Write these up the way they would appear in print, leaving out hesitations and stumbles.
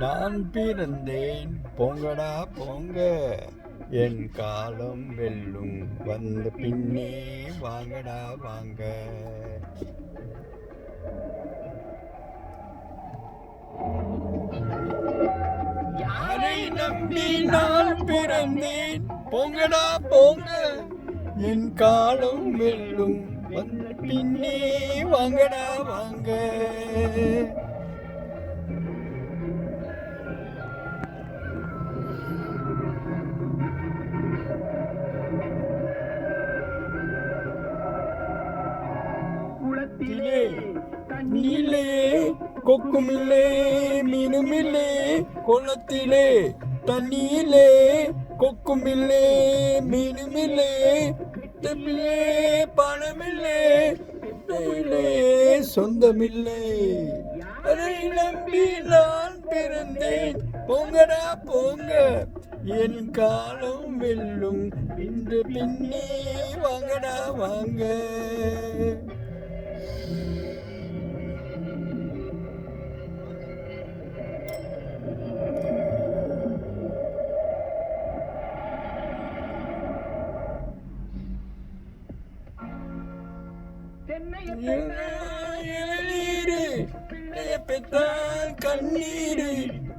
நான் பிறந்தேன் போங்கடா போங்க, என் காலம் வெல்லும் வந்த பின்னே வாங்கடா வாங்க. யாரை நம்பி நான் பிறந்தேன் போங்கடா போங்க, என் காலம் வெல்லும் வந்த பின்னே வாங்கடா வாங்க. குளத்திலே தண்ணீரிலே கொக்குமில்லே மீனுமில்லே, குளத்திலே தண்ணீரிலே கொக்குமில்லே மீனுமில்லே, கிட்டமில்லே பணமில்லே சொந்தமில்லை. அதை நம்பி நான் பிறந்தேன் போங்கடா போங்க, என் காலம் வெல்லும் இன்று பின்னே வாங்கடா வாங்க. இளநீரு பிள்ளைய பெற்றால் கண்ணீரு,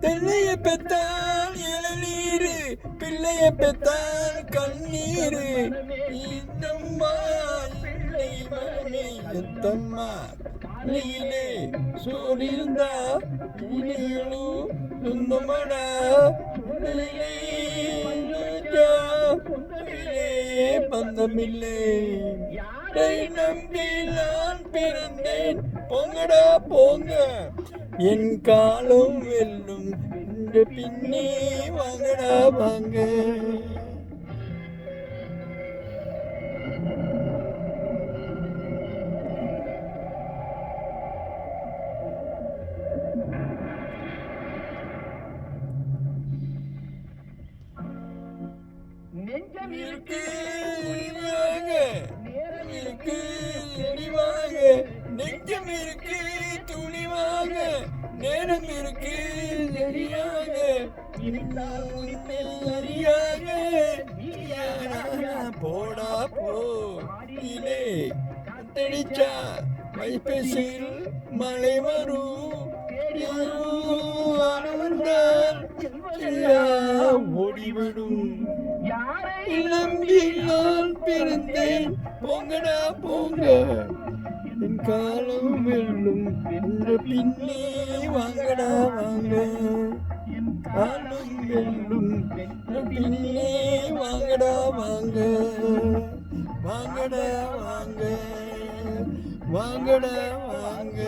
தென்னைய பெற்றால் இளநீரு, பிள்ளைய பெற்றால் கண்ணீரு. இந்தம்மா பிள்ளை மகனே எத்தம்மா நீலே சோழிருந்தா இனியும் சொந்தமடா, பந்தமில்லை. நம்பி நான் பிறந்தேன் போங்கடா போங்க, என் காலம் வெல்லும் இந்த பின்னே வாங்கடா வாங்க. நெஞ்சம் இருக்கு இருக்கு தெளிவாக, நெஞ்சம் இருக்கு துணிவாக, நேரம் இருக்கு சரியாக, அறியாக போடா போலே கத்தடிச்சா வைப்பேசில் மழை வரும் ஓடிவிடும். நம்பி நான் பிறந்தேன் போங்கடா போங்க, என் காலம் வெல்லும் என்ற பின்னே வாங்கடா வாங்க. காலம் வெல்லும் பின்னே வாங்கடா வாங்க, வாங்கடா வாங்க, வாங்கடா வாங்க.